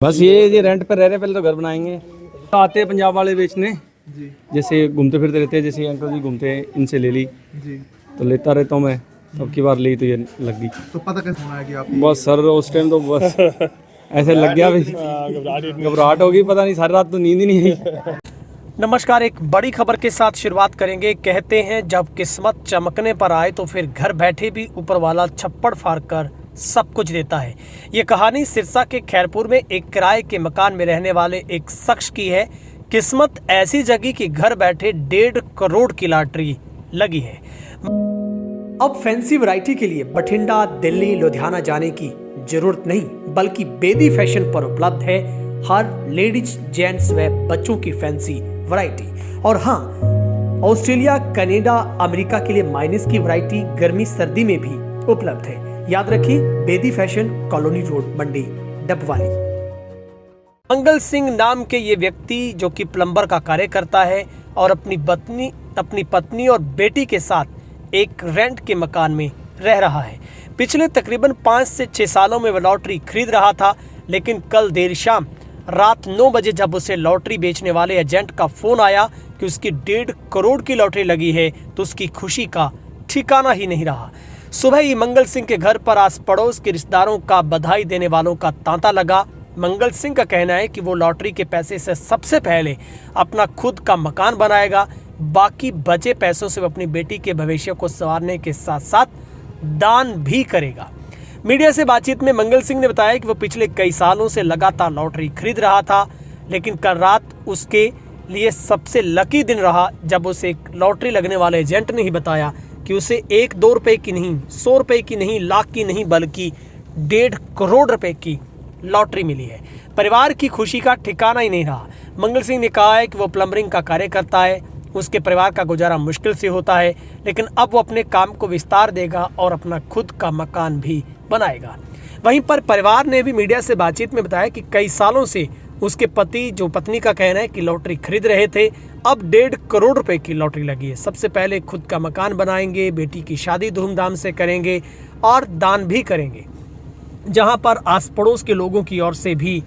बस ये रेंट पर रह रहे, पहले तो घर बनाएंगे। आते हैं पंजाब वाले बेचने जी, जैसे घूमते फिरते रहते हैं, जैसे अंकल जी घूमते हैं, इनसे ले ली जी, तो लेता रहता हूँ मैं। अब की बार ली तो ये लग गई। तो पता कैसे होना है कि आप बस सर उस टाइम तो बस ऐसे लग गया, घबराहट होगी, पता नहीं सारी रात तो नींद ही नहीं आई। नमस्कार, एक बड़ी खबर के साथ शुरुआत करेंगे। कहते हैं जब किस्मत चमकने पर आए तो फिर घर बैठे भी ऊपर वाला छप्पड़ फाड़ कर सब कुछ देता है। ये कहानी सिरसा के खैरपुर में एक किराए के मकान में रहने वाले एक शख्स की है। किस्मत ऐसी जगी कि घर बैठे 1.5 करोड़ की लॉटरी लगी है। अब फैंसी वैरायटी के लिए बठिंडा, दिल्ली, लुधियाना जाने की जरूरत नहीं, बल्कि बेदी फैशन पर उपलब्ध है हर लेडीज, जेंट्स व बच्चों की फैंसी वैरायटी। और हाँ, ऑस्ट्रेलिया, कनाडा, अमेरिका के लिए माइनस की वैरायटी गर्मी सर्दी में भी उपलब्ध है। याद रखिए, बेदी फैशन, कॉलोनी रोड, मंडी, डबवाली। मंगल सिंह नाम के ये व्यक्ति जो कि प्लम्बर का कार्य करता है और अपनी पत्नी और बेटी के साथ एक रेंट के मकान में रह रहा है। पिछले तकरीबन 5 से 6 सालों में वह लॉटरी खरीद रहा था, लेकिन कल देर शाम रात 9 बजे जब उसे लॉटरी बेचने वाले एजेंट का फोन आया कि उसकी 1.5 करोड़ की लॉटरी लगी है, तो उसकी खुशी का ठिकाना ही नहीं रहा। सुबह ही मंगल सिंह के घर पर आस पड़ोस के रिश्तेदारों का, बधाई देने वालों का तांता लगा। मंगल सिंह का कहना है कि वो लॉटरी के पैसे से सबसे पहले अपना खुद का मकान बनाएगा, बाकी बचे पैसों से वो अपनी बेटी के भविष्य को संवारने के साथ साथ दान भी करेगा। मीडिया से बातचीत में मंगल सिंह ने बताया कि वो पिछले कई सालों से लगातार लॉटरी खरीद रहा था, लेकिन कल रात उसके लिए सबसे लकी दिन रहा जब उसे एक लॉटरी लगने वाले एजेंट ने ही बताया कि उसे 1-2 रुपए की नहीं, 100 रुपए की नहीं, लाख की नहीं, बल्कि 1.5 करोड़ रुपए की लॉटरी मिली है। परिवार की खुशी का ठिकाना ही नहीं रहा। मंगल सिंह ने कहा है कि वो प्लम्बरिंग का कार्य करता है, उसके परिवार का गुजारा मुश्किल से होता है, लेकिन अब वो अपने काम को विस्तार देगा और अपना खुद का मकान भी बनाएगा। वहीं पर परिवार ने भी मीडिया से बातचीत में बताया कि कई सालों से उसके पत्नी का कहना है कि लॉटरी खरीद रहे थे, अब 1.5 करोड़ रुपए की लॉटरी लगी है। सबसे पहले खुद का मकान बनाएंगे, बेटी की शादी धूमधाम से करेंगे और दान भी करेंगे, जहां पर आस पड़ोस के लोगों की ओर से भी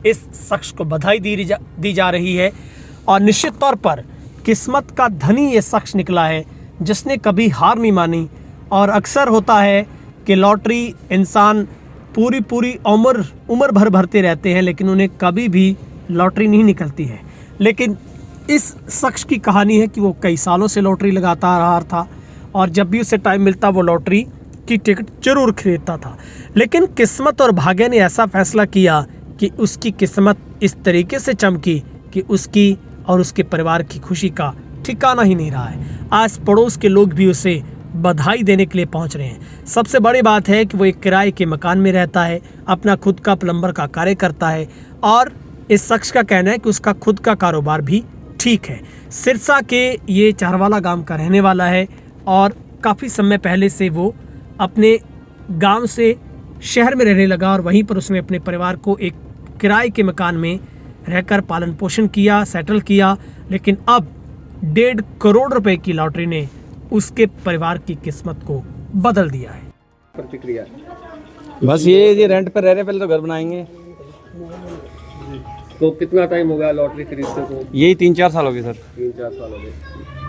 इस शख्स को बधाई दी जा रही है। और निश्चित तौर पर किस्मत का धनी ये शख्स निकला है जिसने कभी हार नहीं मानी। और अक्सर होता है कि लॉटरी इंसान पूरी उम्र भर भरते रहते हैं, लेकिन उन्हें कभी भी लॉटरी नहीं निकलती है। लेकिन इस शख्स की कहानी है कि वो कई सालों से लॉटरी लगाता आ रहा था और जब भी उसे टाइम मिलता वो लॉटरी की टिकट जरूर खरीदता था। लेकिन किस्मत और भाग्य ने ऐसा फैसला किया कि उसकी किस्मत इस तरीके से चमकी कि उसकी और उसके परिवार की खुशी का ठिकाना ही नहीं रहा है। आस पड़ोस के लोग भी उसे बधाई देने के लिए पहुंच रहे हैं। सबसे बड़ी बात है कि वो एक किराए के मकान में रहता है, अपना खुद का प्लम्बर का कार्य करता है और इस शख्स का कहना है कि उसका खुद का कारोबार भी ठीक है। सिरसा के ये चारवाला गांव का रहने वाला है और काफ़ी समय पहले से वो अपने गांव से शहर में रहने लगा और वहीं पर उसने अपने परिवार को एक किराए के मकान में रहकर पालन पोषण किया, सेटल किया। लेकिन अब 1.5 करोड़ रुपए की लॉटरी ने उसके परिवार की किस्मत को बदल दिया है। प्रतिक्रिया बस ये रेंट पर रह रहे, पहले तो घर बनाएंगे। तो कितना टाइम हो गया लॉटरी खरीदते को? यही 3-4 साल हो गए सर। 3-4 साल हो गए।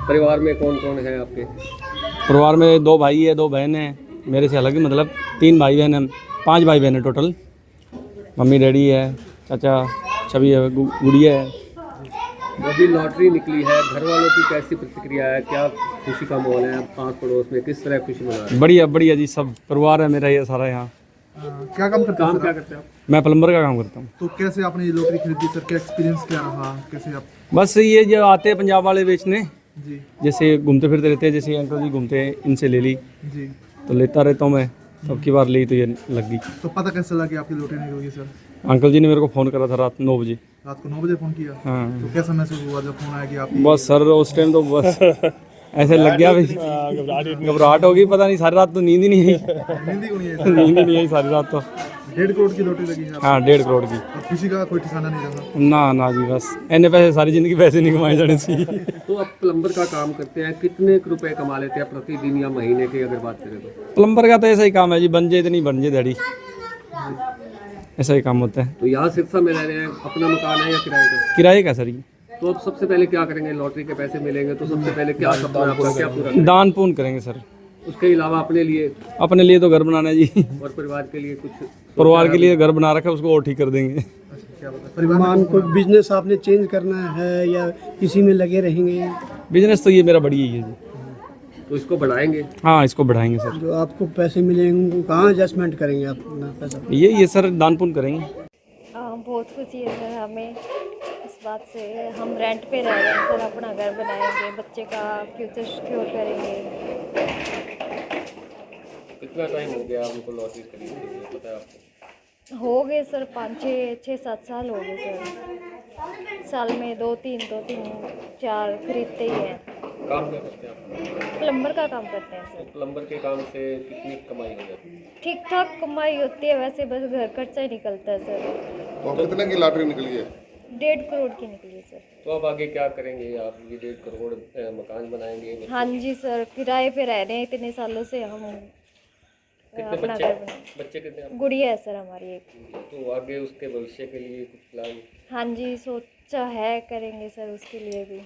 परिवार में कौन कौन है आपके? परिवार में 2 भाई है, 2 बहन है, मेरे से अलग ही, मतलब 3 भाई बहन है, 5 भाई बहन है टोटल। मम्मी डैडी है, चाचा सभी है, गुड़िया है। अभी लॉटरी निकली है, घर वालों की कैसी प्रतिक्रिया है? क्या खुशी का माहौल है पास पड़ोस में? किस तरह खुशी मना रहे हैं? बढ़िया जी, सब परिवार है मेरा ये सारा यहाँ। क्या काम करते हैं? क्या करते हैं आप? मैं प्लम्बर का काम करता हूँ। तो कैसे आपने ये लॉटरी खरीदी सर? क्या एक्सपीरियंस क्या रहा? कैसे आप? बस ये जो आते हैं पंजाब वाले बेचने जी, जैसे घूमते फिरते रहते हैं, जैसे अंकल जी घूमते हैं, इनसे ले ली जी, तो लेता रहता हूँ मैं। अब की बार ली तो ये लग गई। तो पता कैसे चला कि आपकी लॉटरी निकल गई सर? अंकल जी ने मेरे को फ़ोन करा था रात 9 बजे। रात को 9 बजे फ़ोन किया? हाँ। तो कैसा महसूस हुआ जब फ़ोन आया कि आप? बस सर उस टाइम तो बस ऐसे लग गया, घबराहट होगी, पता नहीं सारी रात तो नींद ही नहीं आई। नींद ही नहीं आई? नींद ही नहीं आई सारी रात तो। 1.5 करोड़ की लॉटरी लगी है? हाँ, 1.5 करोड़ की। और खुशी का कोई ठिकाना नहीं रहा? ना जी, बस इन्ने पैसे सारी जिंदगी पैसे नहीं कमाए जाने चाहिए। तो आप प्लम्बर का काम करते हैं, कितने रुपए कमा लेते हैं प्रतिदिन या महीने की अगर बात करें तो? प्लम्बर का तो ऐसा ही काम है जी, बन जाए तो नहीं बन जाए दिहाड़ी। ऐसा ही काम होता है। तो यहाँ सिरसा में रह रहे हैं, अपना मकान है या किराए का? किराए का सर ये। तो अब सबसे पहले क्या करेंगे? लॉटरी के पैसे मिलेंगे तो सबसे पहले क्या सपना है आपका, क्या पूरा करेंगे? दान पुण्य करेंगे सर। उसके अलावा अपने लिए तो घर बनाना है जी, और परिवार के लिए कुछ? परिवार के लिए घर बना रखा है, उसको और ठीक कर देंगे। मान को बिजनेस आपने चेंज करना है या इसी में लगे रहेंगे? बिजनेस तो ये मेरा बढ़िया ही है जी। तो इसको बढ़ाएंगे? हाँ, इसको बढ़ाएंगे सर। जो आपको पैसे मिलेंगे उनको कहाँ एडजस्टमेंट करेंगे आप अपना पैसा? ये सर दान पुण्य करेंगे। बहुत खुशी है सर हमें इस बात से। हम रेंट पे रह रहे हैं सर, अपना घर बनाएंगे, बच्चे का फ्यूचर सिक्योर करेंगे। कितना टाइम हो गया आपको लॉटरी खरीदने के लिए, पता है आपको? हो गए सर 5-6-7 साल हो गए सर। साल में 2-3 4 खरीदते ही हैं। काम क्या करते हैं आप? प्लम्बर का काम करते हैं सर। प्लम्बर के काम से कितनी कमाई हो जाती है? ठीक ठाक कमाई होती है, वैसे बस घर खर्चा ही निकलता है सर। तो कितने की लॉटरी निकली है? 1.5 करोड़ की निकली है सर। तो अब आगे क्या करेंगे आप? ये 1.5 करोड़ मकान बनाएंगे? हाँ जी सर, किराए पे रह रहे हैं इतने सालों से हम। कितने अपना बच्चे? घर बना, बच्चे कितने आपके? गुड़िया है सर हमारी एक। तो आगे उसके भविष्य के लिए कुछ प्लान? हाँ जी, सोचा है, करेंगे सर उसके लिए भी।